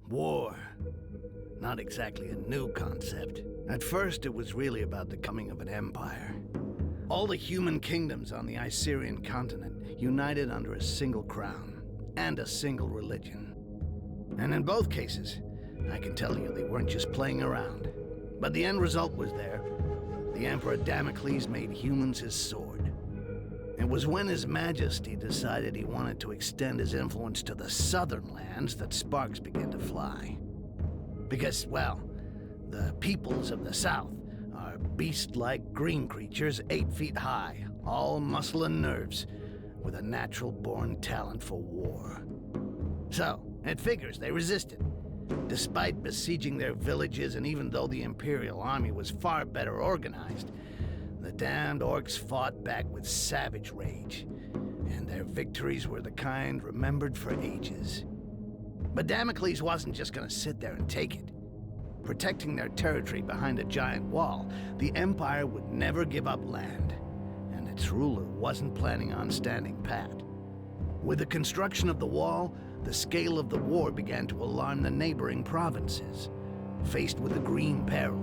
War. Not exactly a new concept. At first, it was really about the coming of an empire. All the human kingdoms on the Icerian continent united under a single crown and a single religion. And in both cases, I can tell you they weren't just playing around. But the end result was there. The Emperor Damocles made humans his sword. It was when His Majesty decided he wanted to extend his influence to the southern lands that sparks began to fly. Because, well, the peoples of the south are beast-like green creatures 8 feet high, all muscle and nerves, with a natural-born talent for war. So, it figures they resisted. Despite besieging their villages, and even though the Imperial army was far better organized, the damned orcs fought back with savage rage, and their victories were the kind remembered for ages. But Damocles wasn't just gonna sit there and take it. Protecting their territory behind a giant wall, the Empire would never give up land, and its ruler wasn't planning on standing pat. With the construction of the wall, the scale of the war began to alarm the neighboring provinces. Faced with the Green Peril,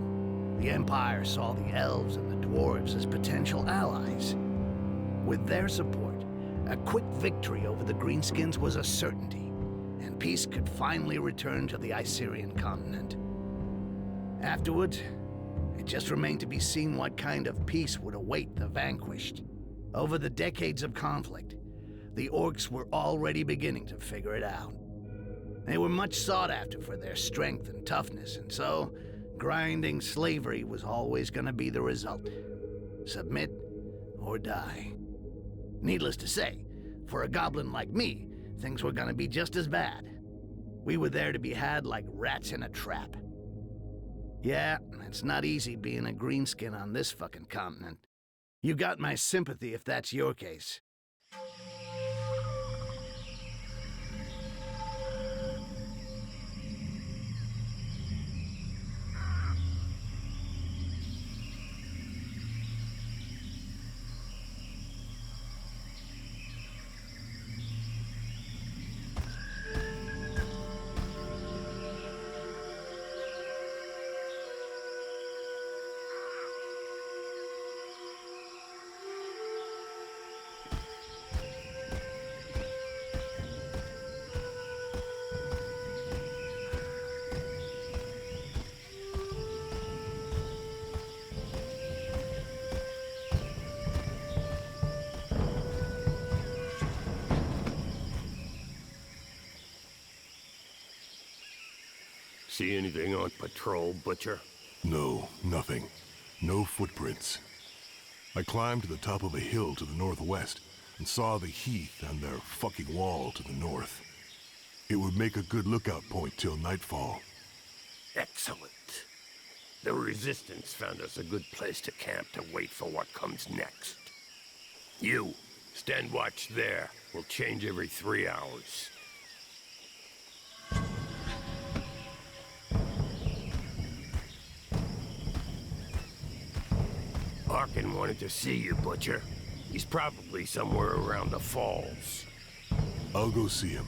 the Empire saw the elves and the dwarves as potential allies. With their support, a quick victory over the Greenskins was a certainty, and peace could finally return to the Icerian continent. Afterwards, it just remained to be seen what kind of peace would await the vanquished. Over the decades of conflict, the orcs were already beginning to figure it out. They were much sought after for their strength and toughness, and so grinding slavery was always going to be the result. Submit or die. Needless to say, for a goblin like me, things were going to be just as bad. We were there to be had like rats in a trap. Yeah, it's not easy being a greenskin on this fucking continent. You got my sympathy if that's your case. See anything on patrol, Butcher? No, nothing. No footprints. I climbed to the top of a hill to the northwest and saw the heath and their fucking wall to the north. It would make a good lookout point till nightfall. Excellent. The Resistance found us a good place to camp to wait for what comes next. You, stand watch there. We'll change every 3 hours. Arkin wanted to see you, Butcher. He's probably somewhere around the falls. I'll go see him.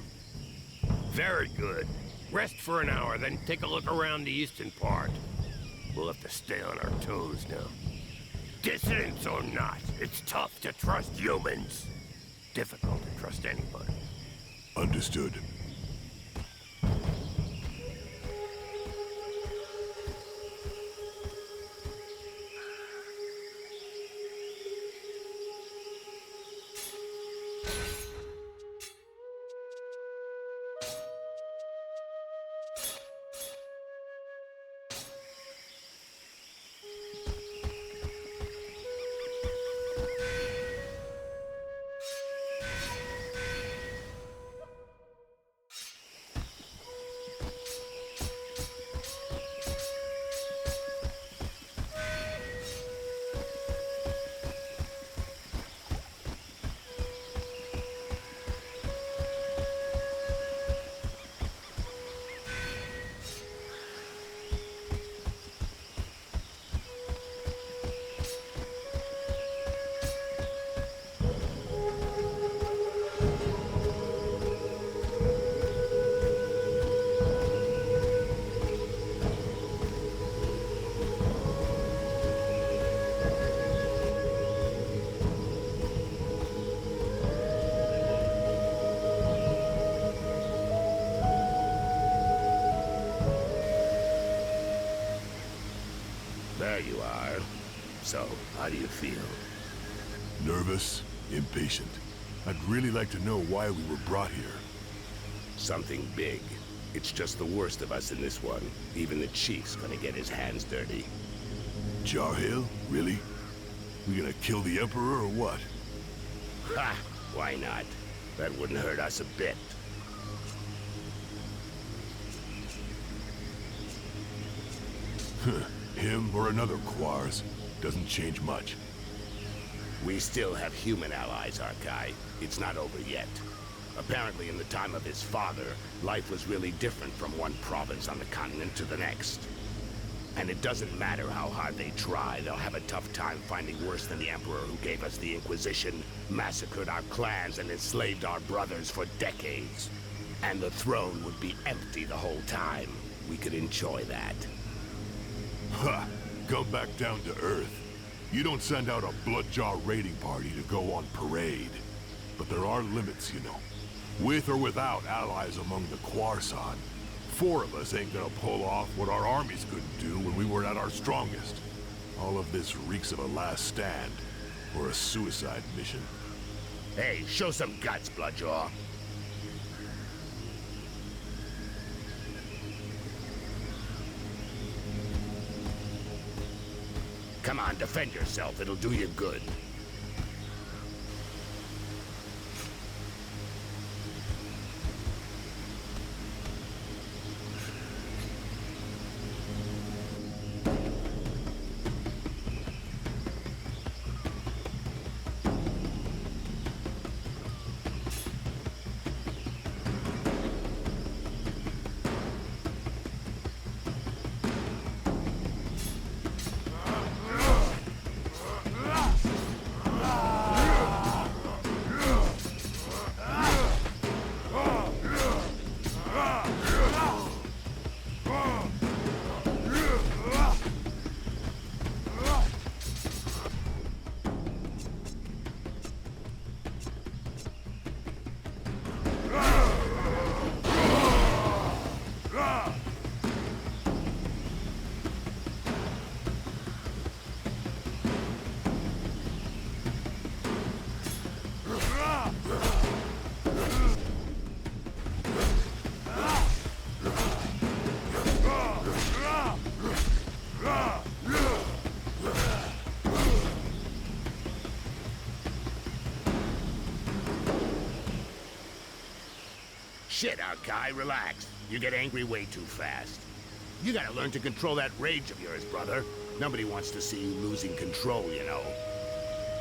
Very good. Rest for an hour, then take a look around the eastern part. We'll have to stay on our toes now. Dissidents or not, it's tough to trust humans. Difficult to trust anybody. Understood. you are. So, how do you feel? Nervous, impatient. I'd really like to know why we were brought here. Something big. It's just the worst of us in this one. Even the chief's gonna get his hands dirty. Jarhill? Really? We gonna kill the Emperor or what? Ha! Why not? That wouldn't hurt us a bit. Him or another Quars. Doesn't change much. We still have human allies, Arkai. It's not over yet. Apparently, in the time of his father, life was really different from one province on the continent to the next. And it doesn't matter how hard they try, they'll have a tough time finding worse than the Emperor who gave us the Inquisition, massacred our clans, and enslaved our brothers for decades. And the throne would be empty the whole time. We could enjoy that. Ha! Come back down to Earth. You don't send out a Bloodjaw raiding party to go on parade. But there are limits, you know. With or without allies among the Quarsan, 4 of us ain't gonna pull off what our armies couldn't do when we were at our strongest. All of this reeks of a last stand, or a suicide mission. Hey, show some guts, Bloodjaw. Come on, defend yourself. It'll do you good. Shit, Arkai, relax. You get angry way too fast. You gotta learn to control that rage of yours, brother. Nobody wants to see you losing control, you know.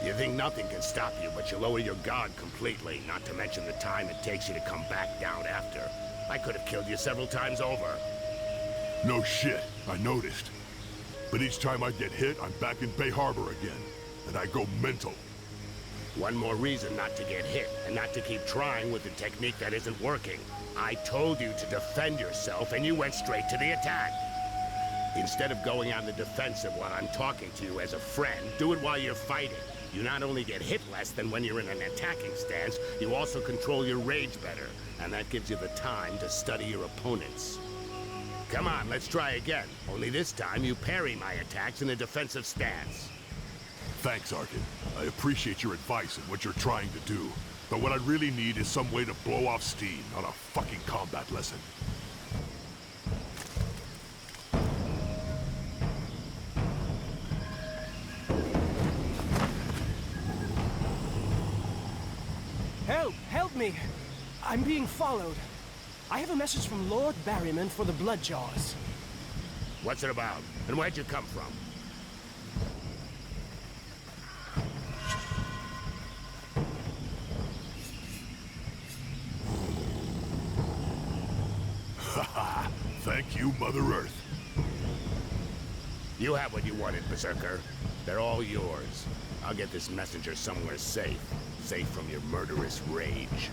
You think nothing can stop you, but you lower your guard completely, not to mention the time it takes you to come back down after. I could have killed you several times over. No shit, I noticed. But each time I get hit, I'm back in Bay Harbor again. And I go mental. One more reason not to get hit, and not to keep trying with a technique that isn't working. I told you to defend yourself, and you went straight to the attack. Instead of going on the defensive while I'm talking to you as a friend, do it while you're fighting. You not only get hit less than when you're in an attacking stance, you also control your rage better, and that gives you the time to study your opponents. Come on, let's try again. Only this time you parry my attacks in a defensive stance. Thanks, Arkin. I appreciate your advice and what you're trying to do. But what I really need is some way to blow off steam, not a fucking combat lesson. Help! Help me! I'm being followed. I have a message from Lord Barryman for the Bloodjaws. What's it about? And where'd you come from? Thank you, Mother Earth. You have what you wanted, Berserker. They're all yours. I'll get this messenger somewhere safe. Safe from your murderous rage.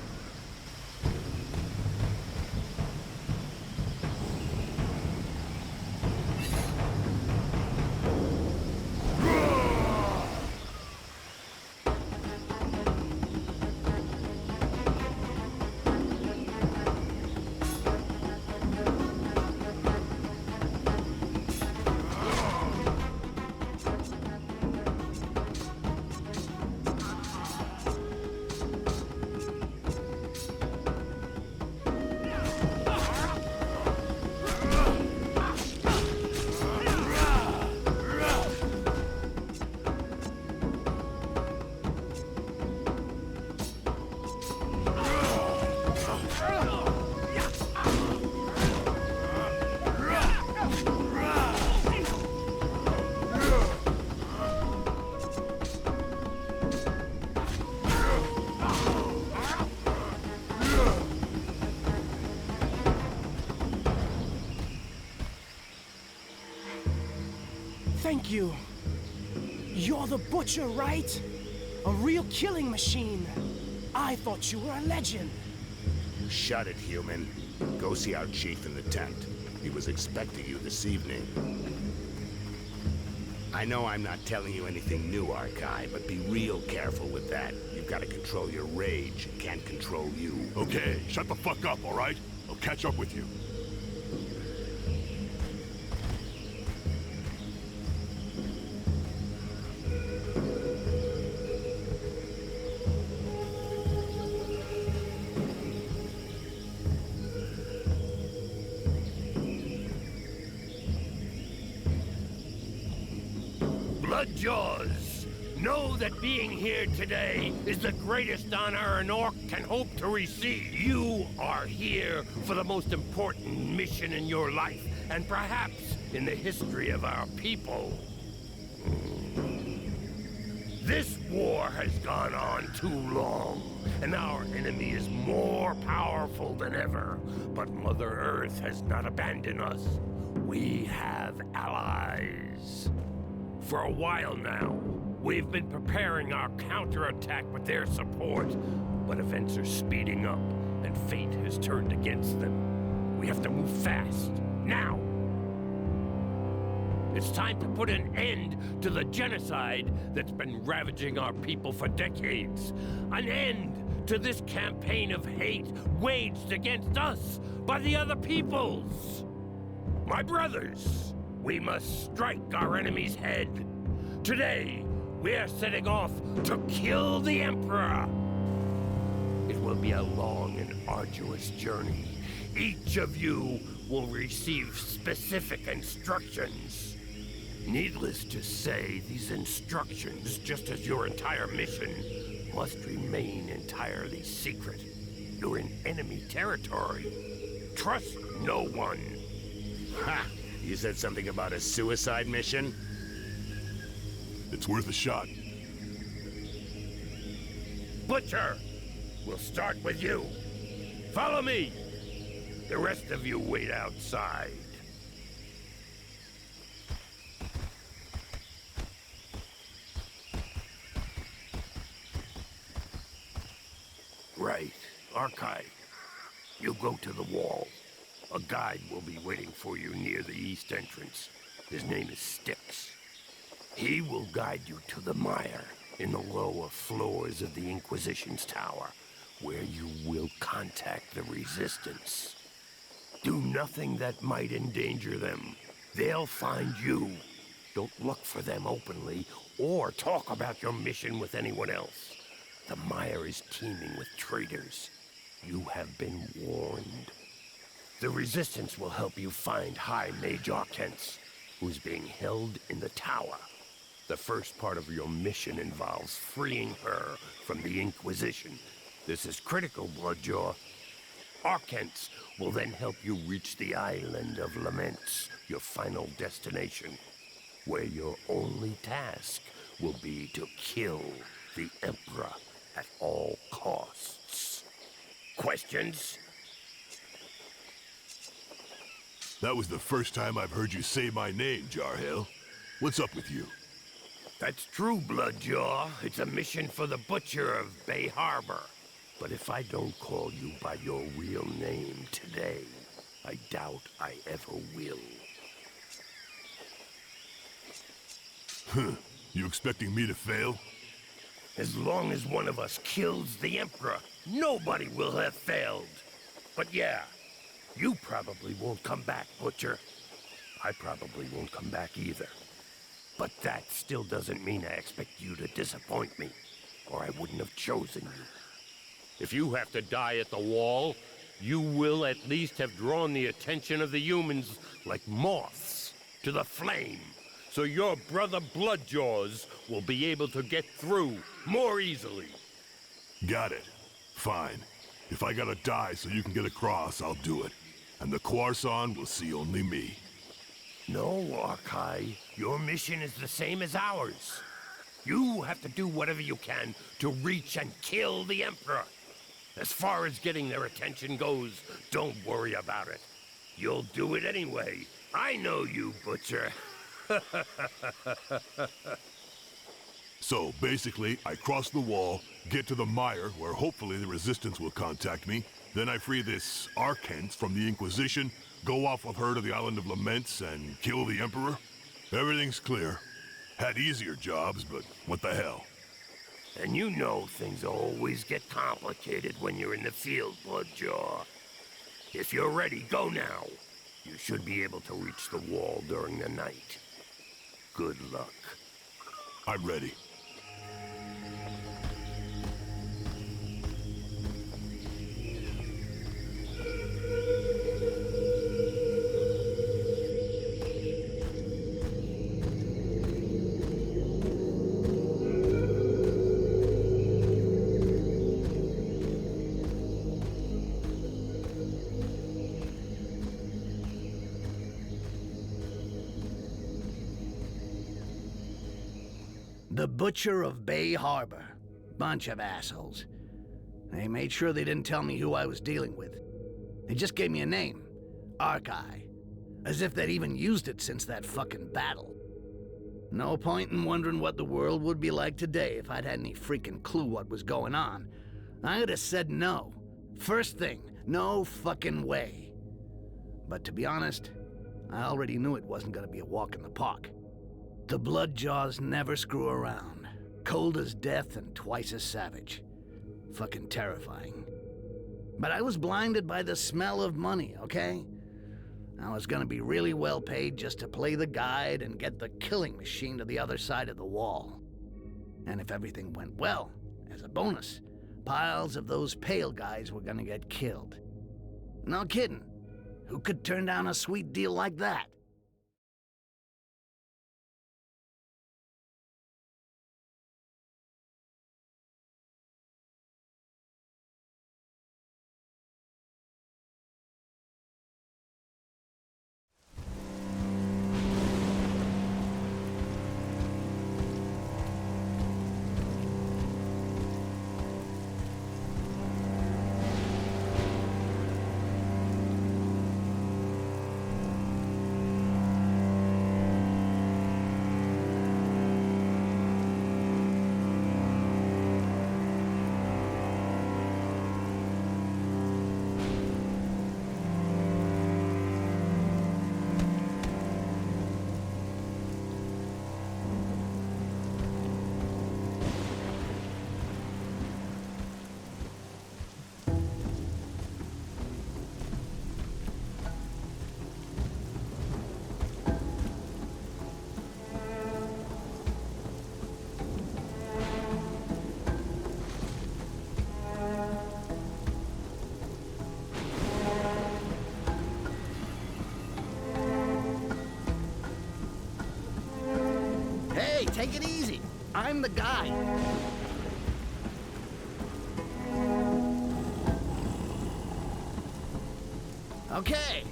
Thank you. You're the butcher, right? A real killing machine. I thought you were a legend. Shut it, human. Go see our chief in the tent. He was expecting you this evening. I know I'm not telling you anything new, Arkai, but be real careful with that. You've got to control your rage. It can't control you. Okay, shut the fuck up, all right? I'll catch up with you. Bloodjaws, know that being here today is the greatest honor an orc can hope to receive. You are here for the most important mission in your life, and perhaps in the history of our people. This war has gone on too long, and our enemy is more powerful than ever. But Mother Earth has not abandoned us. We have allies. For a while now, we've been preparing our counterattack with their support, but events are speeding up, and fate has turned against them. We have to move fast, now! It's time to put an end to the genocide that's been ravaging our people for decades. An end to this campaign of hate waged against us by the other peoples. My brothers, we must strike our enemy's head. Today, we are setting off to kill the Emperor. It will be a long and arduous journey. Each of you will receive specific instructions. Needless to say, these instructions, just as your entire mission, must remain entirely secret. You're in enemy territory. Trust no one. Ha! You said something about a suicide mission? It's worth a shot. Butcher, we'll start with you. Follow me. The rest of you wait outside. Right. Arkai, you go to the wall. A guide will be waiting for you near the east entrance. His name is Styx. He will guide you to the mire in the lower floors of the Inquisition's tower, where you will contact the Resistance. Do nothing that might endanger them. They'll find you. Don't look for them openly, or talk about your mission with anyone else. The mire is teeming with traitors. You have been warned. The Resistance will help you find High Mage Orcs, who's being held in the tower. The first part of your mission involves freeing her from the Inquisition. This is critical, Bloodjaw. Orcs will then help you reach the Island of Laments, your final destination, where your only task will be to kill the Emperor at all costs. Questions? That was the first time I've heard you say my name, Jarhill. What's up with you? That's true, Bloodjaw. It's a mission for the Butcher of Bay Harbor. But if I don't call you by your real name today, I doubt I ever will. Huh. You expecting me to fail? As long as one of us kills the Emperor, nobody will have failed. But yeah, you probably won't come back, Butcher. I probably won't come back either. But that still doesn't mean I expect you to disappoint me, or I wouldn't have chosen you. If you have to die at the wall, you will at least have drawn the attention of the humans like moths to the flame, so your brother Bloodjaws will be able to get through more easily. Got it. Fine. If I gotta die so you can get across, I'll do it. And the Quarson will see only me. No, Arkai. Your mission is the same as ours. You have to do whatever you can to reach and kill the Emperor. As far as getting their attention goes, don't worry about it. You'll do it anyway. I know you, Butcher. So, basically, I cross the wall, get to the mire, where hopefully the Resistance will contact me, then I free this Archent from the Inquisition, go off with her to the Island of Laments, and kill the Emperor? Everything's clear. Had easier jobs, but what the hell? And you know things always get complicated when you're in the field, Bloodjaw. If you're ready, go now. You should be able to reach the wall during the night. Good luck. I'm ready. The Butcher of Bay Harbor. Bunch of assholes. They made sure they didn't tell me who I was dealing with. They just gave me a name. Arkai. As if they'd even used it since that fucking battle. No point in wondering what the world would be like today if I'd had any freaking clue what was going on. I'd have said no. First thing, no fucking way. But to be honest, I already knew it wasn't gonna be a walk in the park. The Bloodjaws never screw around. Cold as death and twice as savage. Fucking terrifying. But I was blinded by the smell of money, okay? I was gonna be really well paid just to play the guide and get the killing machine to the other side of the wall. And if everything went well, as a bonus, piles of those pale guys were gonna get killed. No kidding. Who could turn down a sweet deal like that? Hey, take it easy. I'm the guy. Okay.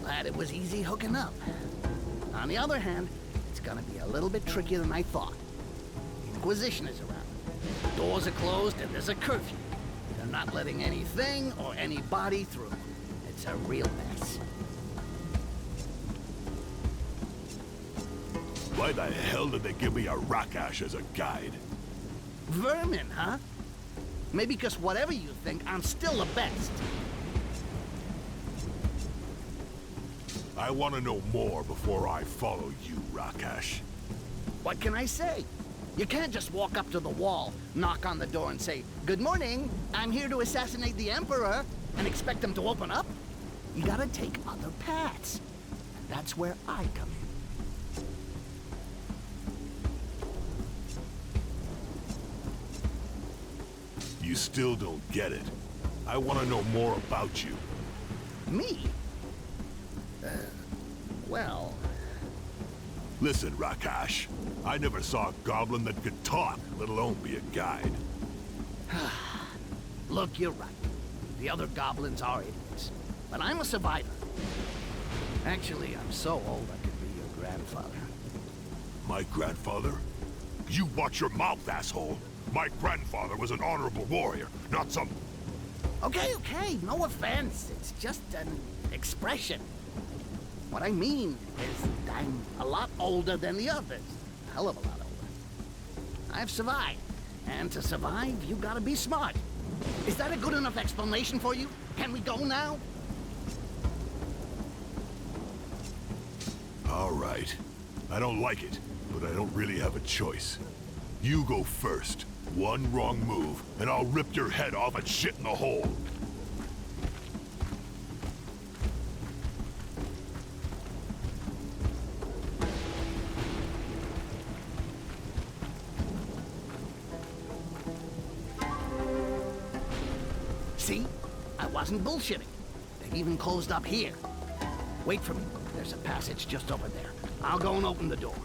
Glad it was easy hooking up. On the other hand, it's gonna be a little bit trickier than I thought. The Inquisition is around. Doors are closed and there's a curfew. They're not letting anything or anybody through. It's a real mess. Why the hell did they give me a Rakash as a guide? Vermin, huh? Maybe because whatever you think, I'm still the best. I want to know more before I follow you, Rakash. What can I say? You can't just walk up to the wall, knock on the door and say, "Good morning, I'm here to assassinate the Emperor," and expect them to open up. You gotta take other paths. And that's where I come in. You still don't get it. I want to know more about you. Me? Well... Listen, Rakash. I never saw a goblin that could talk, let alone be a guide. Look, you're right. The other goblins are idiots. But I'm a survivor. Actually, I'm so old I could be your grandfather. My grandfather? You watch your mouth, asshole! My grandfather was an honorable warrior, not some... Okay, no offense. It's just an expression. What I mean is I'm a lot older than the others. A hell of a lot older. I've survived. And to survive, you gotta be smart. Is that a good enough explanation for you? Can we go now? All right. I don't like it, but I don't really have a choice. You go first. One wrong move, and I'll rip your head off and shit in the hole. See? I wasn't bullshitting. They've even closed up here. Wait for me. There's a passage just over there. I'll go and open the door.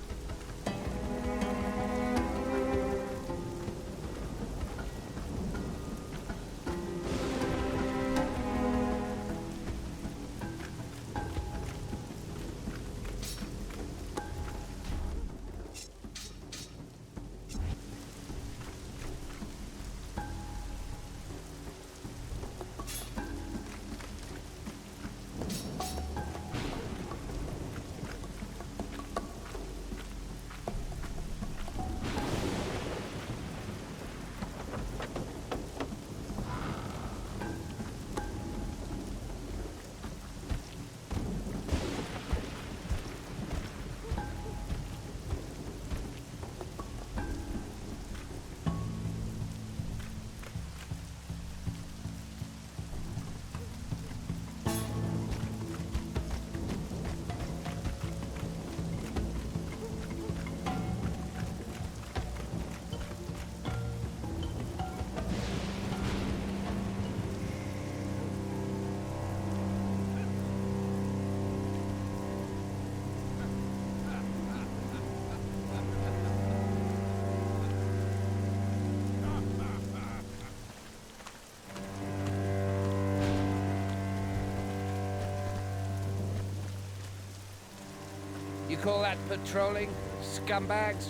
You call that patrolling, scumbags?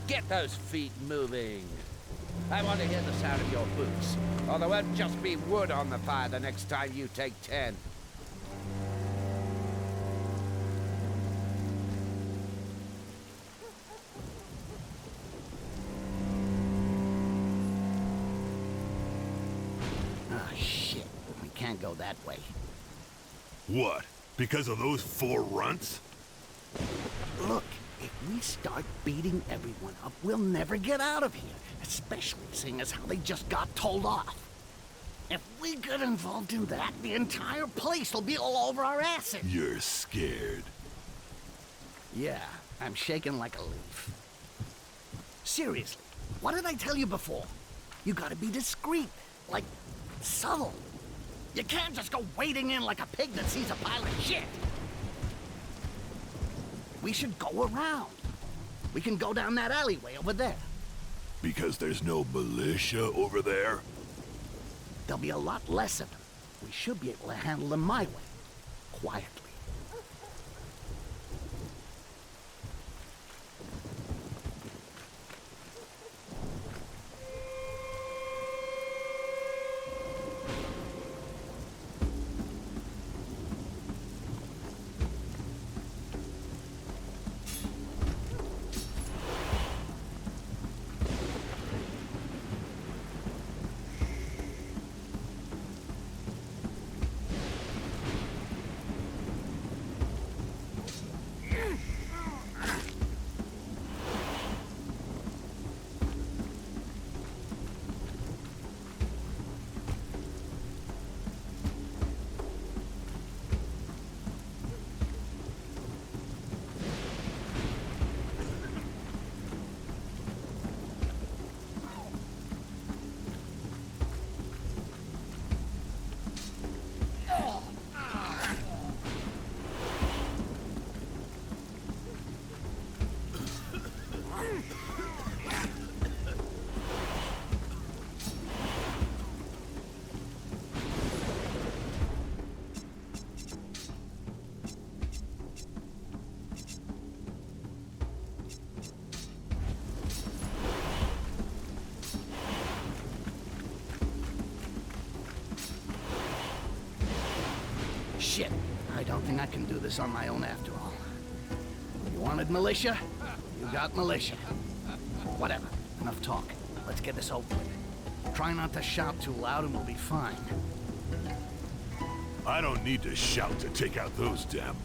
Get those feet moving. I want to hear the sound of your boots, or there won't just be wood on the fire the next time you take 10. Ah, shit. We can't go that way. What? Because of those 4 runts? Look, if we start beating everyone up, we'll never get out of here. Especially seeing as how they just got told off. If we get involved in that, the entire place will be all over our asses. You're scared. Yeah, I'm shaking like a leaf. Seriously, what did I tell you before? You gotta be discreet, like subtle. You can't just go wading in like a pig that sees a pile of shit. We should go around. We can go down that alleyway over there. Because there's no militia over there? There'll be a lot less of them. We should be able to handle them my way. Quietly. Shit, I I don't think I can do this on my own after all. You wanted militia? You got militia. Whatever. Enough talk. Let's get this over with. Try not to shout too loud and we'll be fine. I don't need to shout to take out those damn...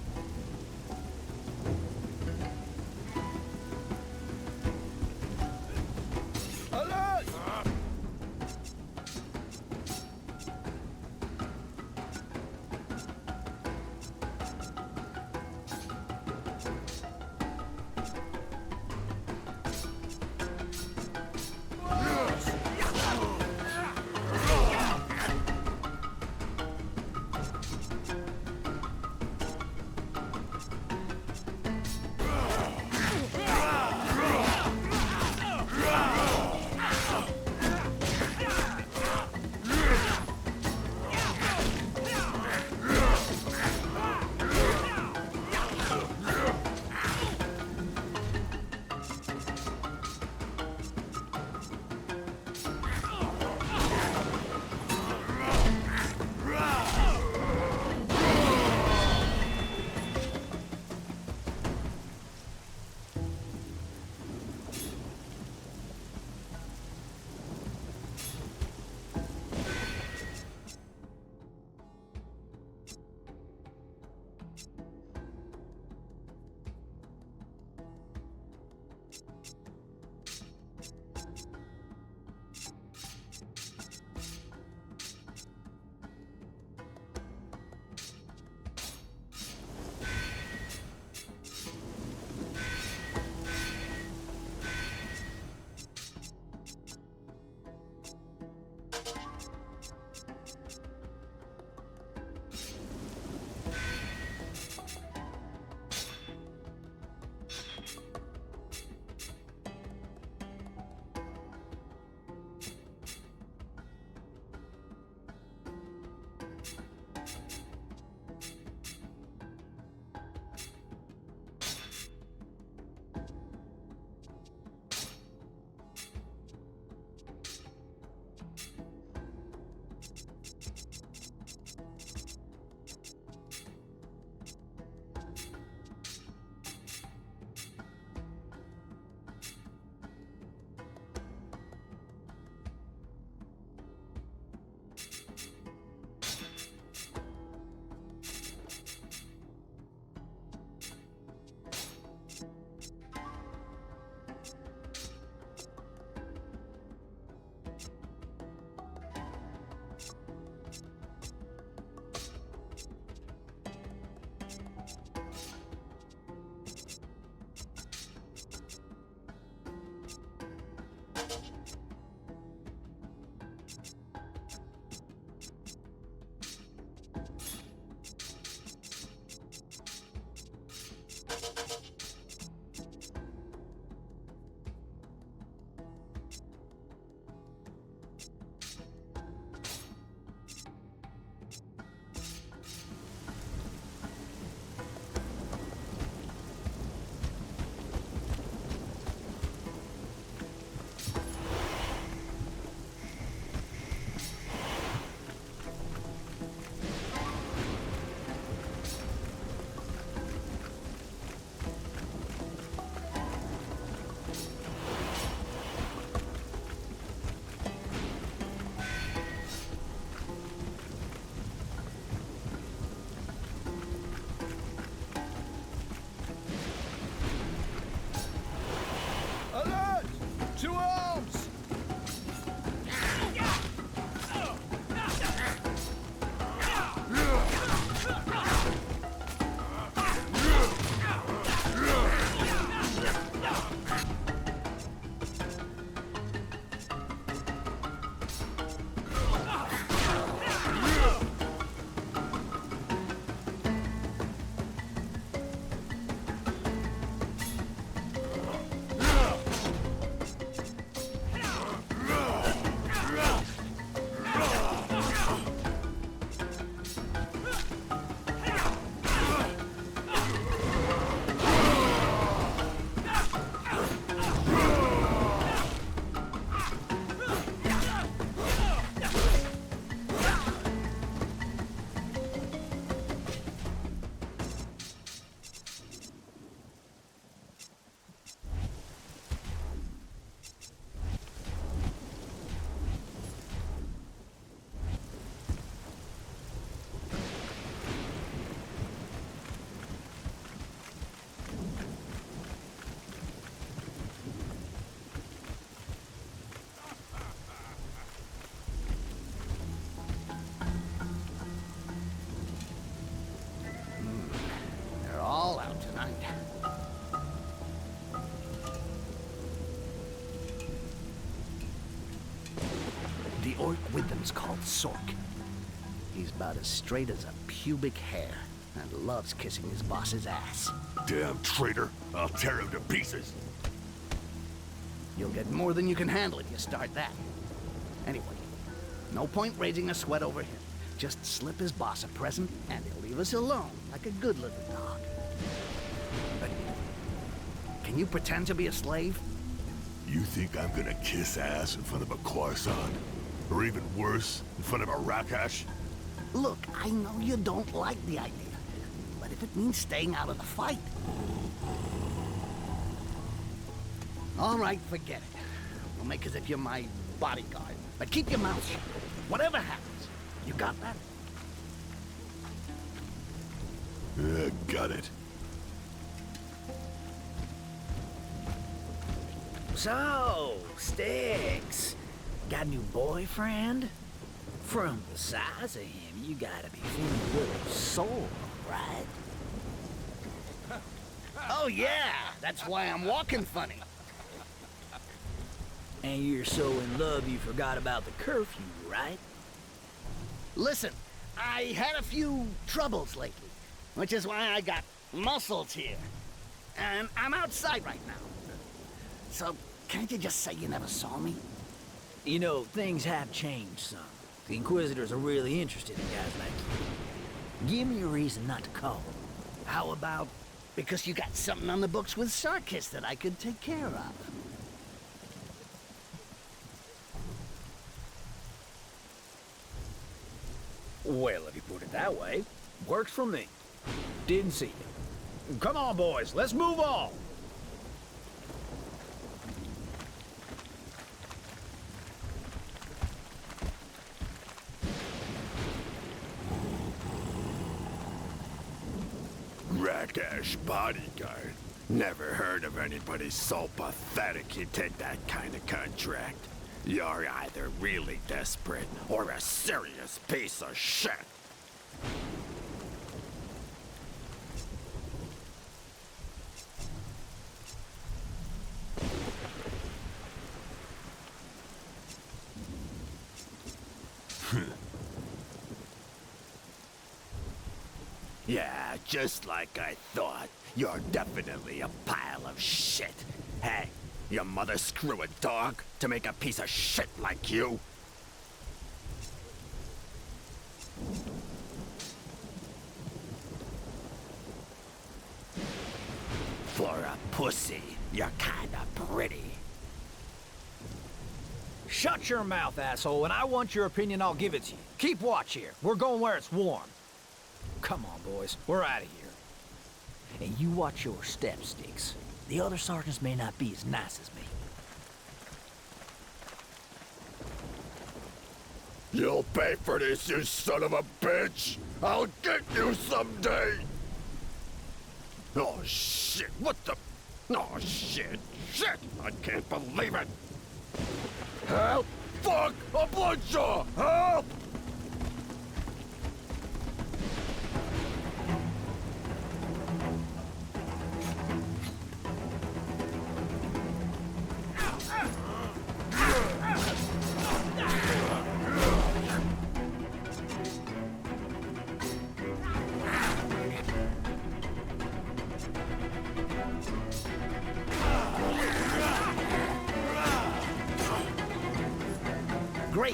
orc with them's called Sork. He's about as straight as a pubic hair and loves kissing his boss's ass. Damn traitor. I'll tear him to pieces. You'll get more than you can handle if you start that. Anyway, no point raising a sweat over him. Just slip his boss a present and he'll leave us alone like a good little dog. But can you pretend to be a slave? You think I'm gonna kiss ass in front of a croissant? Or even worse, in front of a Rakash? Look, I know you don't like the idea, but if it means staying out of the fight... All right, forget it. We'll make as if you're my bodyguard. But keep your mouth shut. Whatever happens. You got that? Got it. So, Sticks, got a new boyfriend? From the size of him, you gotta be feeling a little sore, right? Oh, yeah. That's why I'm walking funny. And you're so in love you forgot about the curfew, right? Listen, I had a few troubles lately, which is why I got muscles here. And I'm outside right now. So, can't you just say you never saw me? You know, things have changed some. The Inquisitors are really interested in guys like you. Give me a reason not to call. How about because you got something on the books with Sarkis that I could take care of? Well, if you put it that way, works for me. Didn't see you. Come on, boys, let's move on. Rakash bodyguard. Never heard of anybody so pathetic he'd take that kind of contract. You're either really desperate or a serious piece of shit. Yeah, just like I thought. You're definitely a pile of shit. Hey, your mother screw a dog to make a piece of shit like you? For a pussy, you're kinda pretty. Shut your mouth, asshole, and I want your opinion, I'll give it to you. Keep watch here. We're going where it's warm. Come on, boys. We're out of here. And you watch your step, Sticks. The other sergeants may not be as nice as me. You'll pay for this, you son of a bitch! I'll get you someday! Oh shit, what the... Oh shit, shit! I can't believe it! Help! Fuck! A bloodjaw! Help! Great.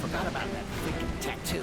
Forgot about that freaking tattoo.